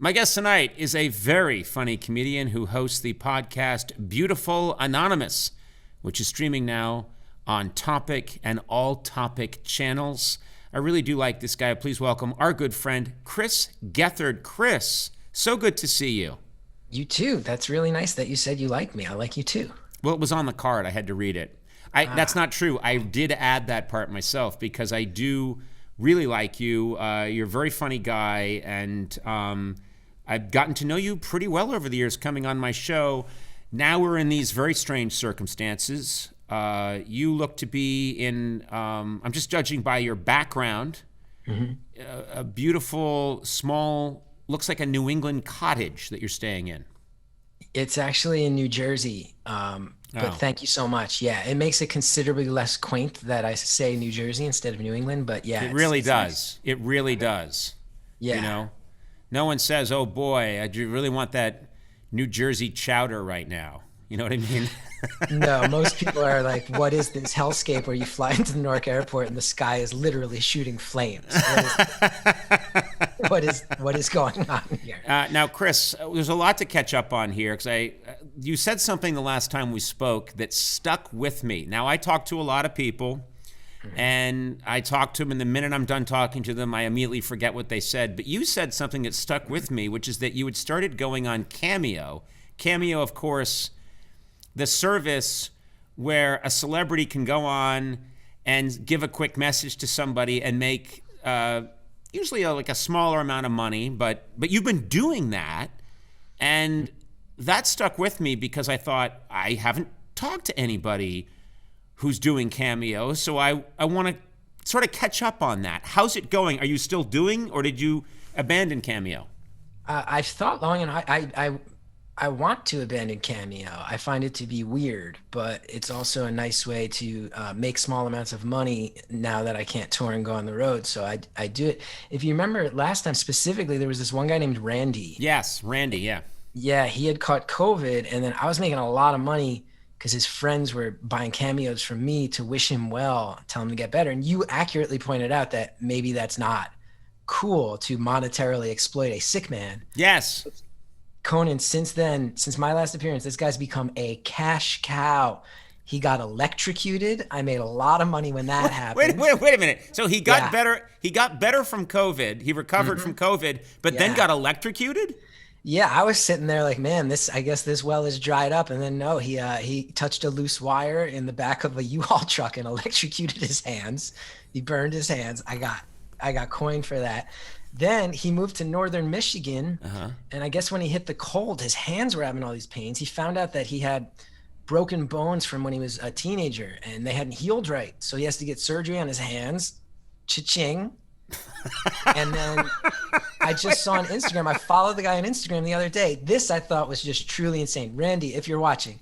My guest tonight is a very funny comedian who hosts the podcast Beautiful Anonymous, which is streaming now on Topic and All Topic channels. I really do like this guy. Please welcome our good friend, Chris Gethard. Chris, so good to see you. You too. That's really nice that you said you like me. I like you too. Well, it was on the card. I had to read it. That's not true. I did add that part myself because I do really like you. You're a very funny guy, and I've gotten to know you pretty well over the years coming on my show. Now we're in these very strange circumstances. You look to be in, I'm just judging by your background, a beautiful, small, looks like a New England cottage that you're staying in. It's actually in New Jersey, but Thank you so much. Yeah, it makes it considerably less quaint that I say New Jersey instead of New England, but yeah. It really does. Nice. It really does. Yeah. You know? No one says, oh boy, I do really want that New Jersey chowder right now. You know what I mean? No, most people are like, what is this hellscape where you fly into the Newark airport and the sky is literally shooting flames? What is going on here? Now, Chris, there's a lot to catch up on here because you said something the last time we spoke that stuck with me. Now, I talk to a lot of people, and I talk to them, and the minute I'm done talking to them, I immediately forget what they said. But you said something that stuck with me, which is that you had started going on Cameo. Cameo, of course, the service where a celebrity can go on and give a quick message to somebody and make usually like a smaller amount of money, but you've been doing that, and that stuck with me because I thought I haven't talked to anybody who's doing Cameo, so I want to sort of catch up on that. How's it going? Are you still doing, or did you abandon Cameo? I've thought long, and I want to abandon Cameo. I find it to be weird, but it's also a nice way to make small amounts of money now that I can't tour and go on the road. So I do it. If you remember last time specifically, there was this one guy named Randy. Yes, Randy, yeah. Yeah, he had caught COVID, and then I was making a lot of money because his friends were buying cameos from me to wish him well, tell him to get better. And you accurately pointed out that maybe that's not cool to monetarily exploit a sick man. Yes. Conan, since my last appearance, this guy's become a cash cow. He got electrocuted. I made a lot of money when that happened. Wait a minute. So he got better. He got better from COVID. He recovered from COVID, but then got electrocuted? Yeah, I was sitting there like, man, I guess this well is dried up. And then no, he touched a loose wire in the back of a U-Haul truck and electrocuted his hands. He burned his hands. I got coined for that. Then he moved to northern Michigan, and I guess when he hit the cold, his hands were having all these pains. He found out that he had broken bones from when he was a teenager, and they hadn't healed right. So he has to get surgery on his hands. Cha-ching. And then I just saw on Instagram, I followed the guy on Instagram the other day. This I thought was just truly insane. Randy, if you're watching,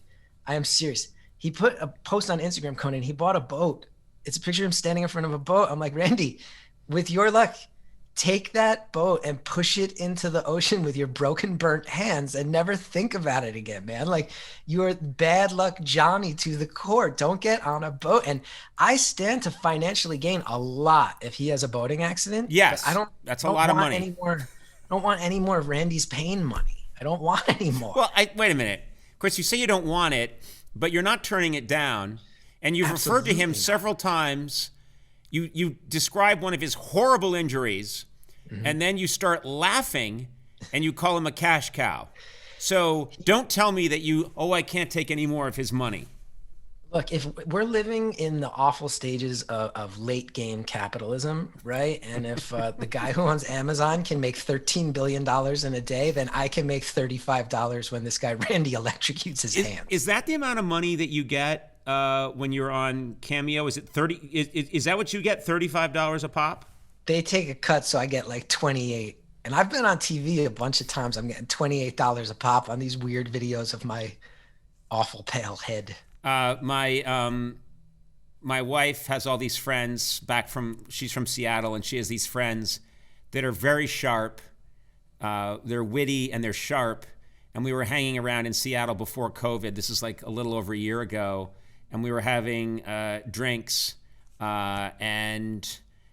I am serious. He put a post on Instagram, Conan. He bought a boat. It's a picture of him standing in front of a boat. I'm like, Randy, with your luck, take that boat and push it into the ocean with your broken, burnt hands and never think about it again, man. Like, you're bad luck Johnny to the core. Don't get on a boat. And I stand to financially gain a lot if he has a boating accident. Yes, that's a lot of money. I don't want any more of Randy's pain money. I don't want any more. Well, wait a minute. Chris, you say you don't want it, but you're not turning it down. And you've referred to him several times. You describe one of his horrible injuries, and then you start laughing, and you call him a cash cow. So don't tell me that I can't take any more of his money. Look, if we're living in the awful stages of late game capitalism, right? And if the guy who owns Amazon can make $13 billion in a day, then I can make $35 when this guy Randy electrocutes his hands. Is that the amount of money that you get when you're on Cameo? Is it 30? Is that what you get? $35 a pop? They take a cut, so I get like 28. And I've been on TV a bunch of times. I'm getting $28 a pop on these weird videos of my awful pale head. My wife has all these friends she's from Seattle, and she has these friends that are very sharp. They're witty and they're sharp. And we were hanging around in Seattle before COVID. This is like a little over a year ago. And we were having drinks, and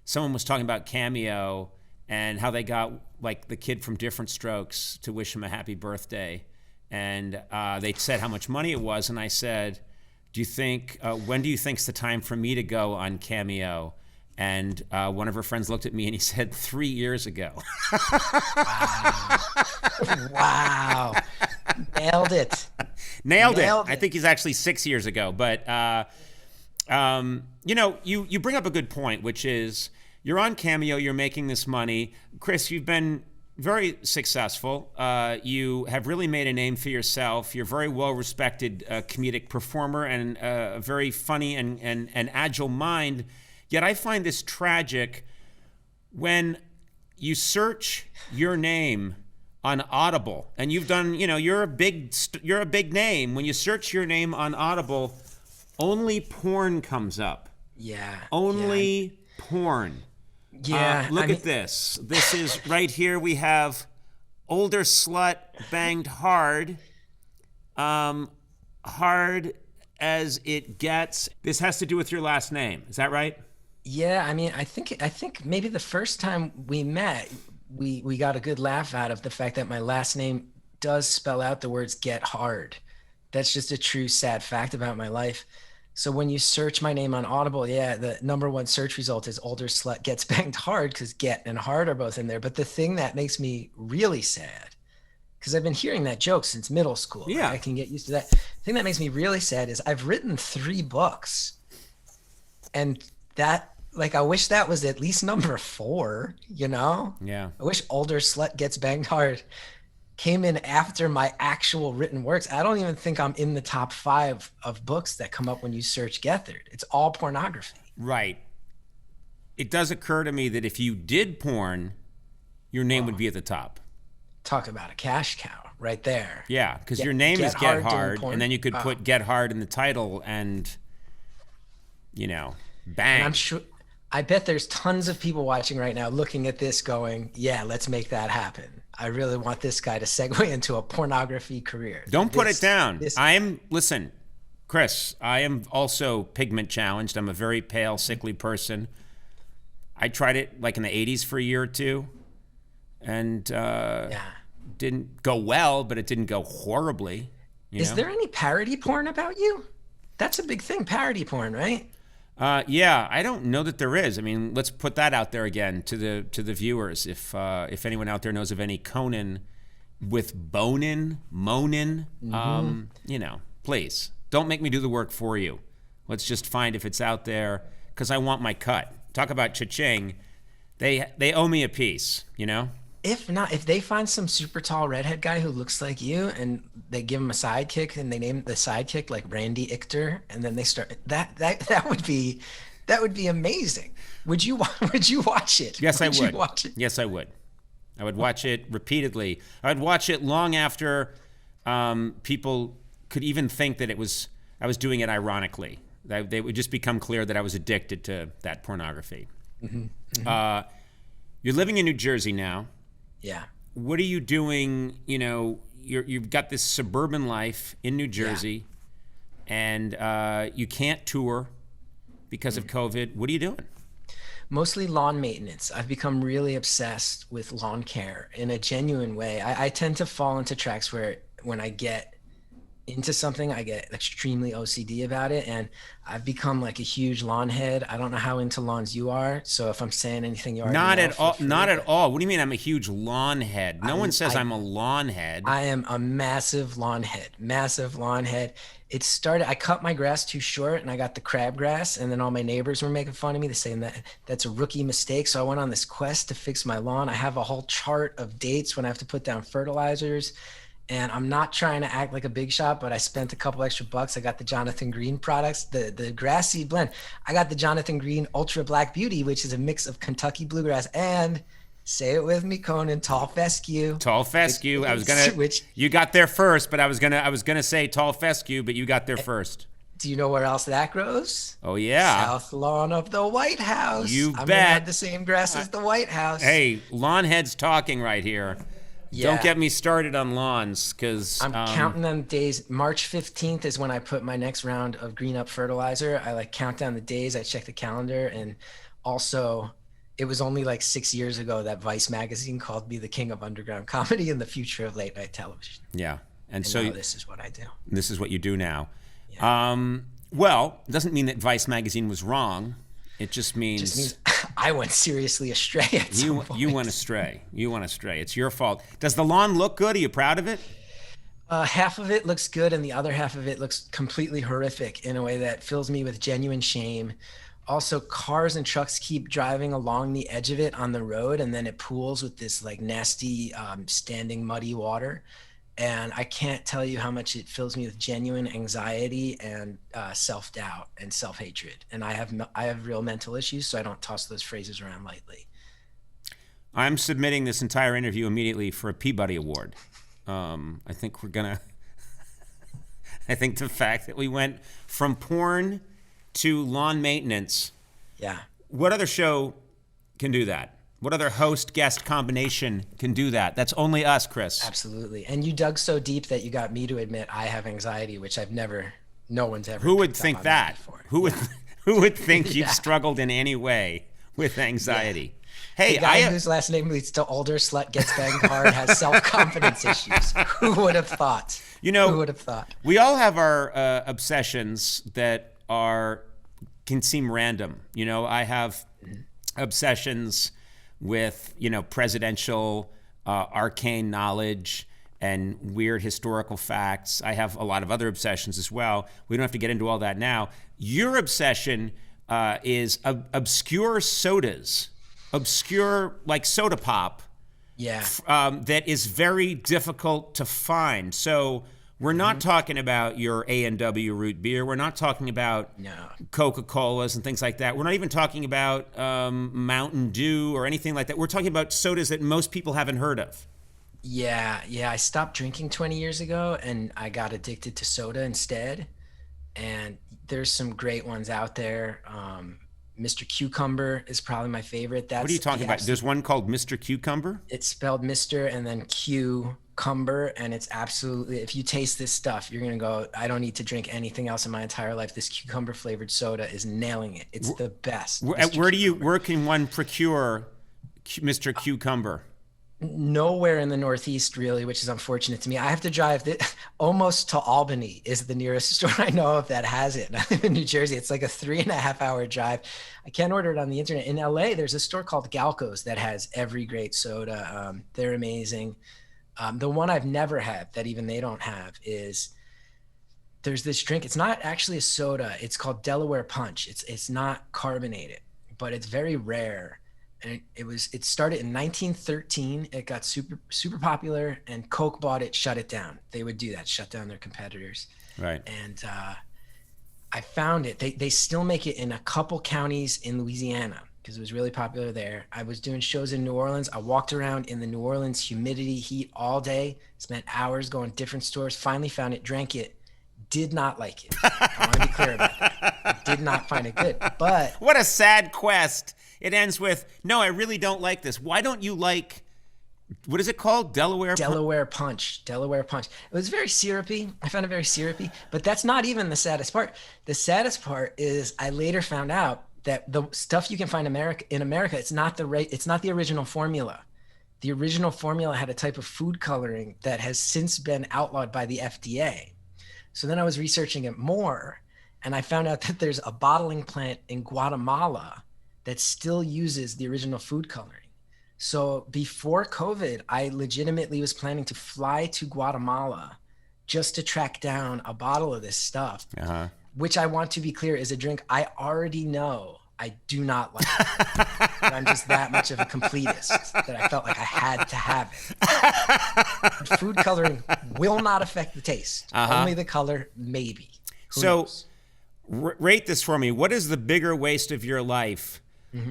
someone was talking about Cameo, and how they got like the kid from Different Strokes to wish him a happy birthday. And they said how much money it was. And I said, when do you think's the time for me to go on Cameo? And one of her friends looked at me and he said, 3 years ago. Wow. Nailed it. Nailed it. I think he's actually 6 years ago. But, you bring up a good point, which is you're on Cameo, you're making this money. Chris, you've been very successful. You have really made a name for yourself. You're a very well-respected comedic performer and a very funny and agile mind. Yet I find this tragic when you search your name on Audible, and you've done, you're a big name. When you search your name on Audible, only porn comes up. Yeah. Only porn. Yeah. Look at this. This is right here. We have older slut banged hard. Hard as it gets. This has to do with your last name. Is that right? Yeah, I think maybe the first time we met, we got a good laugh out of the fact that my last name does spell out the words "get hard." That's just a true sad fact about my life. So when you search my name on Audible, yeah, the #1 search result is older slut gets banged hard, because get and hard are both in there. But the thing that makes me really sad, because I've been hearing that joke since middle school. Yeah. I can get used to that. The thing that makes me really sad is I've written 3 books, and that, like, I wish that was at least #4, Yeah. I wish older slut gets banged hard came in after my actual written works. I don't even think I'm in the top 5 of books that come up when you search Gethard. It's all pornography. Right. It does occur to me that if you did porn, your name would be at the top. Talk about a cash cow right there. Yeah, because your name is Get Hard, porn. and then you could put Get Hard in the title and, bang. And I'm sure, I bet there's tons of people watching right now looking at this going, yeah, let's make that happen. I really want this guy to segue into a pornography career. Don't put it down. Listen, Chris, I am also pigment challenged. I'm a very pale, sickly person. I tried it like in the 80s for a year or two, and didn't go well, but it didn't go horribly. Is there any parody porn about you? That's a big thing, parody porn, right? Yeah, I don't know that there is. I mean, let's put that out there again to the viewers. If anyone out there knows of any Conan with monin, please don't make me do the work for you. Let's just find if it's out there, because I want my cut. Talk about cha-ching. They owe me a piece, If not, if they find some super tall redhead guy who looks like you and they give him a sidekick and they name the sidekick like Randy Richter, and then they start that would be amazing. Would you watch it? Yes, I would. You watch it? Yes, I would. I would watch it repeatedly. I would watch it long after people could even think that I was doing it ironically. They would just become clear that I was addicted to that pornography. Mm-hmm. You're living in New Jersey now. Yeah. What are you doing? You've got this suburban life in New Jersey, and you can't tour because of COVID. What are you doing? Mostly lawn maintenance. I've become really obsessed with lawn care in a genuine way. I tend to fall into tracks where when I get into something, I get extremely OCD about it, and I've become like a huge lawn head. I don't know how into lawns you are, so if I'm saying anything you already not at all. Not at all. What do you mean I'm a huge lawn head? No one says I'm a lawn head. I am a massive lawn head. Massive lawn head. It started, I cut my grass too short and I got the crabgrass, and then all my neighbors were making fun of me. They're saying that's a rookie mistake. So I went on this quest to fix my lawn. I have a whole chart of dates when I have to put down fertilizers. And I'm not trying to act like a big shot, but I spent a couple extra bucks. I got the Jonathan Green products, the grass seed blend. I got the Jonathan Green Ultra Black Beauty, which is a mix of Kentucky bluegrass and, say it with me, Conan, tall fescue. Tall fescue. You got there first, but I was gonna say tall fescue, but you got there first. Do you know where else that grows? Oh yeah, South lawn of the White House. You bet. I'm gonna have the same grass as the White House. Hey, lawn heads talking right here. Yeah. Don't get me started on lawns, because I'm counting them days. March 15th is when I put my next round of green up fertilizer. I count down the days. I check the calendar, and also it was only like 6 years ago that Vice magazine called me the king of underground comedy and the future of late night television. Yeah. And so so this is what I do. This is what you do now. Yeah. Well, it doesn't mean that Vice magazine was wrong. It just means I went seriously astray at some point. You went astray. You went astray. It's your fault. Does the lawn look good? Are you proud of it? Half of it looks good and the other half of it looks completely horrific in a way that fills me with genuine shame. Also, cars and trucks keep driving along the edge of it on the road, and then it pools with this like nasty standing muddy water. And I can't tell you how much it fills me with genuine anxiety and self-doubt and self-hatred. And I have real mental issues, so I don't toss those phrases around lightly. I'm submitting this entire interview immediately for a Peabody Award. I think we're gonna. I think the fact that we went from porn to lawn maintenance. Yeah. What other show can do that? What other host-guest combination can do that? That's only us, Chris. Absolutely. And you dug so deep that you got me to admit I have anxiety, which no one's ever. Who would think that? Who would think you've struggled in any way with anxiety? Yeah. Hey, the guy whose last name leads to older slut gets banged hard has self-confidence issues. Who would have thought? Who would have thought? We all have our obsessions that can seem random. I have obsessions with, presidential arcane knowledge and weird historical facts. I have a lot of other obsessions as well. We don't have to get into all that now. Your obsession is obscure sodas, obscure like soda pop. Yeah. That is very difficult to find. So we're not talking about your A&W root beer. We're not talking about Coca-Colas and things like that. We're not even talking about Mountain Dew or anything like that. We're talking about sodas that most people haven't heard of. Yeah. I stopped drinking 20 years ago, and I got addicted to soda instead. And there's some great ones out there. Mr. Cucumber is probably my favorite. What are you talking about? There's one called Mr. Cucumber? It's spelled Mr. and then Cucumber, and it's absolutely, if you taste this stuff, you're going to go, I don't need to drink anything else in my entire life. This cucumber flavored soda is nailing it. It's the best. Where can one procure Mr. Cucumber? Nowhere in the Northeast, really, which is unfortunate to me. I have to drive almost to Albany is the nearest store I know of that has it. I live in New Jersey. It's like a 3.5-hour drive. I can't order it on the internet. In LA, there's a store called Galco's that has every great soda. They're amazing. The one I've never had that even they don't have is there's this drink. It's not actually a soda. It's called Delaware Punch. It's not carbonated, but it's very rare. And it started in 1913. It got super popular, and Coke bought it, shut it down. They would do that, shut down their competitors. Right. And I found it. They still make it in a couple counties in Louisiana because it was really popular there. I was doing shows in New Orleans. I walked around in the New Orleans humidity, heat all day, spent hours going to different stores, finally found it, drank it, did not like it. I want to be clear about that. I did not find it good. But what a sad quest. It ends with, no, I really don't like this. Why don't you like, what is it called? Delaware Punch. Delaware Punch. It was very syrupy. I found it very syrupy, but that's not even the saddest part. The saddest part is I later found out that the stuff you can find in America, it's not the original formula. The original formula had a type of food coloring that has since been outlawed by the FDA. So then I was researching it more, and I found out that there's a bottling plant in Guatemala that still uses the original food coloring. So before COVID, I legitimately was planning to fly to Guatemala just to track down a bottle of this stuff, which I want to be clear is a drink I already know I do not like. But I'm just that much of a completist that I felt like I had to have it. Food coloring will not affect the taste. Only the color, maybe. Who knows? Rate this for me. What is the bigger waste of your life?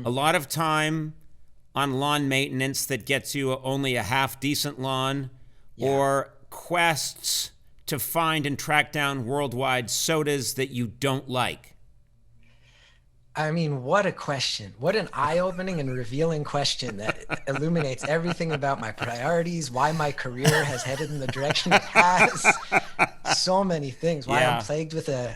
A lot of time on lawn maintenance that gets you only a half decent lawn, or quests to find and track down worldwide sodas that you don't like? I mean, what a question. What an eye-opening and revealing question that illuminates everything about my priorities, why my career has headed in the direction it has. so many things. Why Yeah. I'm plagued with a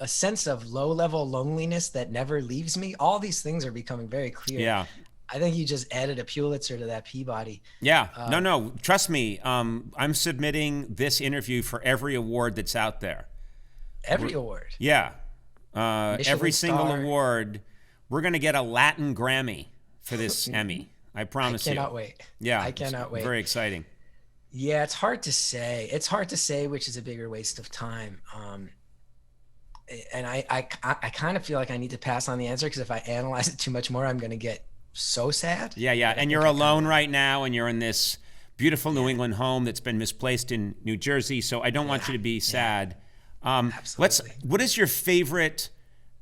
sense of low-level loneliness that never leaves me. All these things are becoming very clear. Yeah. I think you just added a Pulitzer to that Peabody. Yeah. No. Trust me. I'm submitting this interview for every award that's out there. Every award. Yeah. Every single star. award. We're going to get a Latin Grammy for this Emmy. I promise you. I cannot wait. Yeah. I cannot wait. Very exciting. Yeah, it's hard to say. It's hard to say which is a bigger waste of time. And I kind of feel like I need to pass on the answer, because if I analyze it too much more, I'm going to get so sad. Yeah. And you're alone right now, and you're in this beautiful New England home that's been misplaced in New Jersey. So I don't want you to be sad. Absolutely. What is your favorite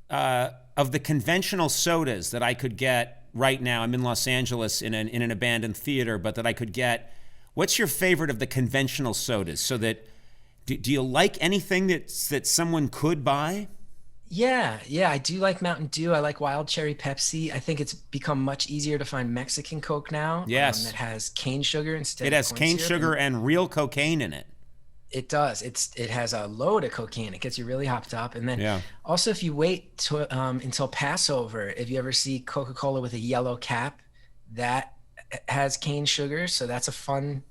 of the conventional sodas that I could get right now? I'm in Los Angeles in an abandoned theater, but that I could get. What's your favorite of the conventional sodas? So that do you like anything that someone could buy? Yeah, I do like Mountain Dew. I like Wild Cherry Pepsi. I think it's become much easier to find Mexican Coke now. Yes. That has cane sugar instead It of has corn cane syrup. sugar and real cocaine in it. It does. It has a load of cocaine. It gets you really hopped up. And then Yeah. also, if you wait until Passover, if you ever see Coca-Cola with a yellow cap, that has cane sugar. So that's a fun.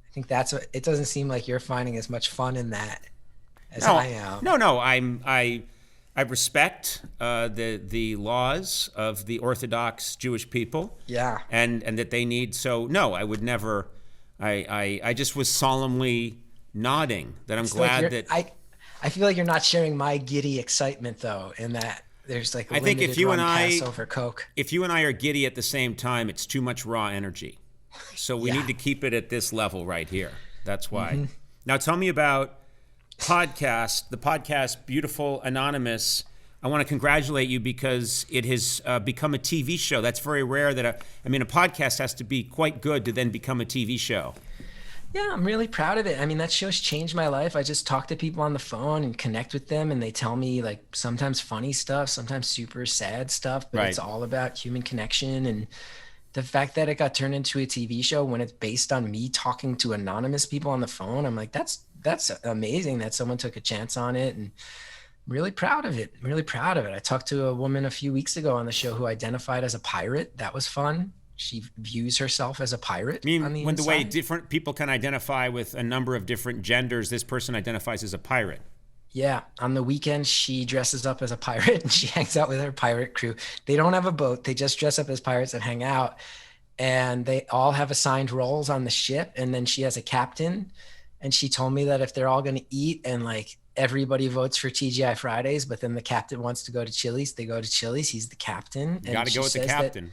I think it doesn't seem like you're finding as much fun in that as I am. No. I respect the laws of the Orthodox Jewish people. Yeah. And that they need. So no, I would never. I just was solemnly nodding that I'm glad that. I feel like you're not sharing my giddy excitement, though, in that there's like a I think if limited you run and I Passover Coke. If you and I are giddy at the same time, it's too much raw energy. So we need to keep it at this level right here. That's why. Now tell me about the podcast Beautiful Anonymous. I want to congratulate you because it has become a TV show. That's very rare that a podcast has to be quite good to then become a TV show. Yeah, I'm really proud of it. I mean, that show's changed my life. I just talk to people on the phone and connect with them, and they tell me like sometimes funny stuff, sometimes super sad stuff, but It's all about human connection. And the fact that it got turned into a TV show when it's based on me talking to anonymous people on the phone, I'm like, that's amazing that someone took a chance on it, and I'm really proud of it. I talked to a woman a few weeks ago on the show who identified as a pirate. That was fun. She views herself as a pirate. The way different people can identify with a number of different genders, this person identifies as a pirate. Yeah. On the weekends, she dresses up as a pirate and she hangs out with her pirate crew. They don't have a boat. They just dress up as pirates and hang out. And they all have assigned roles on the ship. And then she has a captain. And she told me that if they're all going to eat and like everybody votes for TGI Fridays, but then the captain wants to go to Chili's, they go to Chili's. He's the captain. You got to go with the captain.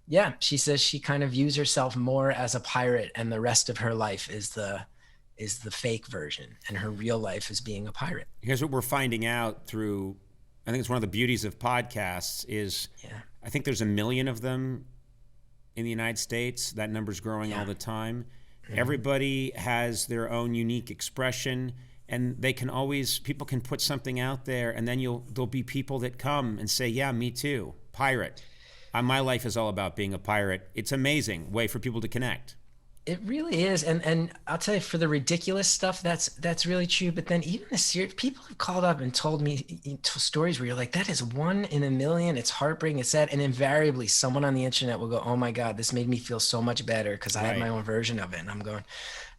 Yeah, she says she kind of views herself more as a pirate, and the rest of her life is the fake version, and her real life is being a pirate. Here's what we're finding out through, I think it's one of the beauties of podcasts is, I think there's 1 million of them in the United States. That number's growing all the time. Mm-hmm. Everybody has their own unique expression, and people can put something out there, and then there'll be people that come and say, yeah, me too, pirate. My life is all about being a pirate. It's an amazing way for people to connect. It really is. And I'll tell you, for the ridiculous stuff, that's really true. But then even the serious, people have called up and told me stories where you're like, that is 1 in 1 million. It's heartbreaking. It's sad. And invariably someone on the internet will go, oh my God, this made me feel so much better because I had my own version of it. And I'm going,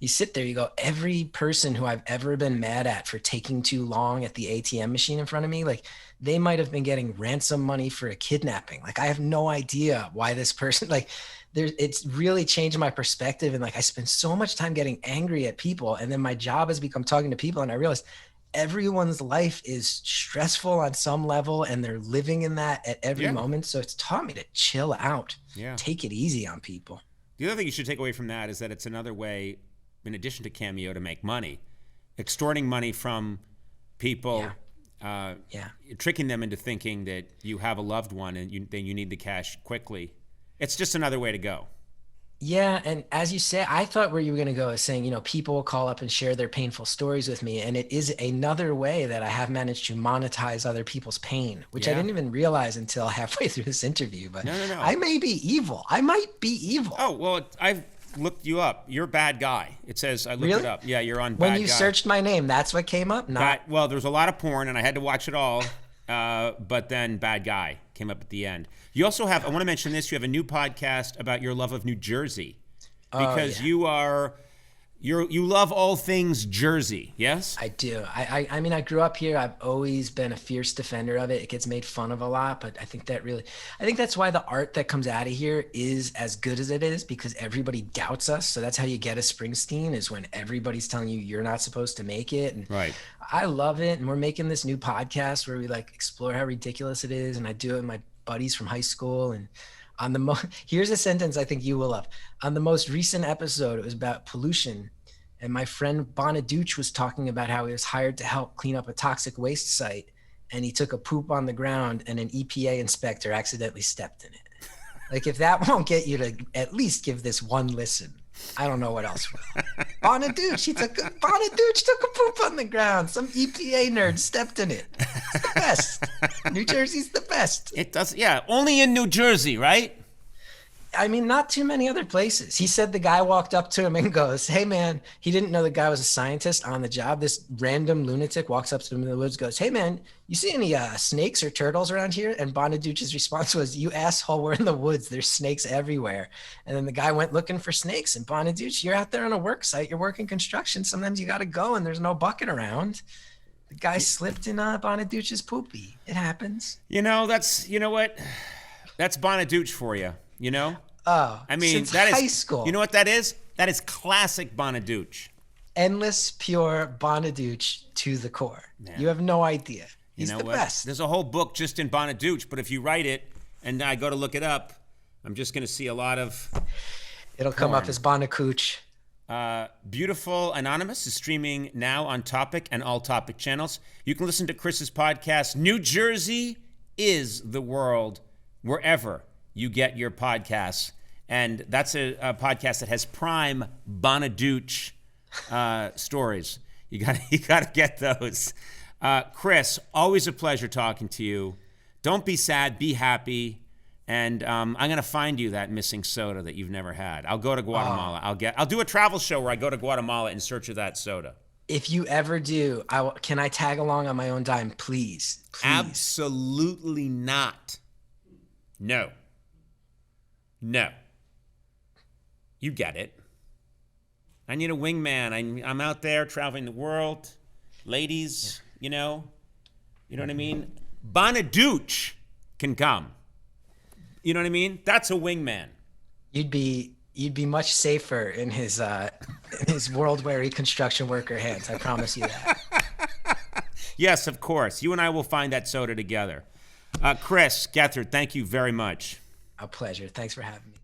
you sit there, you go, every person who I've ever been mad at for taking too long at the ATM machine in front of me, like they might have been getting ransom money for a kidnapping. Like I have no idea why this person, like it's really changed my perspective. And like, I spend so much time getting angry at people. And then my job has become talking to people. And I realized everyone's life is stressful on some level and they're living in that at every moment. So it's taught me to chill out, take it easy on people. The other thing you should take away from that is that it's another way, in addition to Cameo, to make money, extorting money from people, tricking them into thinking that you have a loved one and then you need the cash quickly. It's just another way to go. Yeah, and as you say, I thought where you were going to go is saying, people will call up and share their painful stories with me, and it is another way that I have managed to monetize other people's pain, which I didn't even realize until halfway through this interview. But no. I may be evil. I might be evil. Oh, well, looked you up. You're a bad guy. It says, I looked Really? it up. Yeah, you're on bad When guy. you searched my name, that's what came up? Well, there's a lot of porn, and I had to watch it all. But then bad guy came up at the end. You also have, I want to mention this, you have a new podcast about your love of New Jersey. Because you love all things Jersey, yes? I do. I mean, I grew up here. I've always been a fierce defender of it. It gets made fun of a lot, but I think that's why the art that comes out of here is as good as it is, because everybody doubts us. So that's how you get a Springsteen, is when everybody's telling you you're not supposed to make it. And right. I love it. And we're making this new podcast where we like explore how ridiculous it is. And I do it with my buddies from high school. And here's a sentence I think you will love. On the most recent episode, it was about pollution. And my friend Bonaduce was talking about how he was hired to help clean up a toxic waste site. And he took a poop on the ground and an EPA inspector accidentally stepped in it. Like, if that won't get you to at least give this one listen, I don't know what else will. Bonaduce took a poop on the ground. Some EPA nerd stepped in it. It's the best. New Jersey's the best. It does, yeah. Only in New Jersey, right? I mean, not too many other places. He said the guy walked up to him and goes, hey, man, he didn't know the guy was a scientist on the job. This random lunatic walks up to him in the woods, goes, hey, man, you see any snakes or turtles around here? And Bonaduce's response was, you asshole, we're in the woods. There's snakes everywhere. And then the guy went looking for snakes. And Bonaduce, you're out there on a work site. You're working construction. Sometimes you got to go and there's no bucket around. The guy slipped in Bonaduce's poopy. It happens. You know what? That's Bonaduce for you. You know? Oh, I mean, since that is high school. You know what that is? That is classic Bonaduce. Endless, pure Bonaduce to the core. Man. You have no idea. He's the best. There's a whole book just in Bonaduce, but if you write it and I go to look it up, I'm just going to see a lot of It'll come up as Bonacooch. Beautiful Anonymous is streaming now on Topic and all Topic channels. You can listen to Chris's podcast, New Jersey is the World, wherever you get your podcasts. And that's a podcast that has prime Bonaduce stories. You got to get those. Chris, always a pleasure talking to you. Don't be sad, be happy. And I'm going to find you that missing soda that you've never had. I'll go to Guatemala. I'll do a travel show where I go to Guatemala in search of that soda. If you ever do, can I tag along on my own dime, please? Absolutely not. No. You get it. I need a wingman. I'm out there traveling the world. Ladies, you know what I mean? Bonaduce can come. You know what I mean? That's a wingman. You'd be much safer in his world-weary construction worker hands. I promise you that. Yes, of course. You and I will find that soda together. Chris, Gethard, thank you very much. A pleasure. Thanks for having me.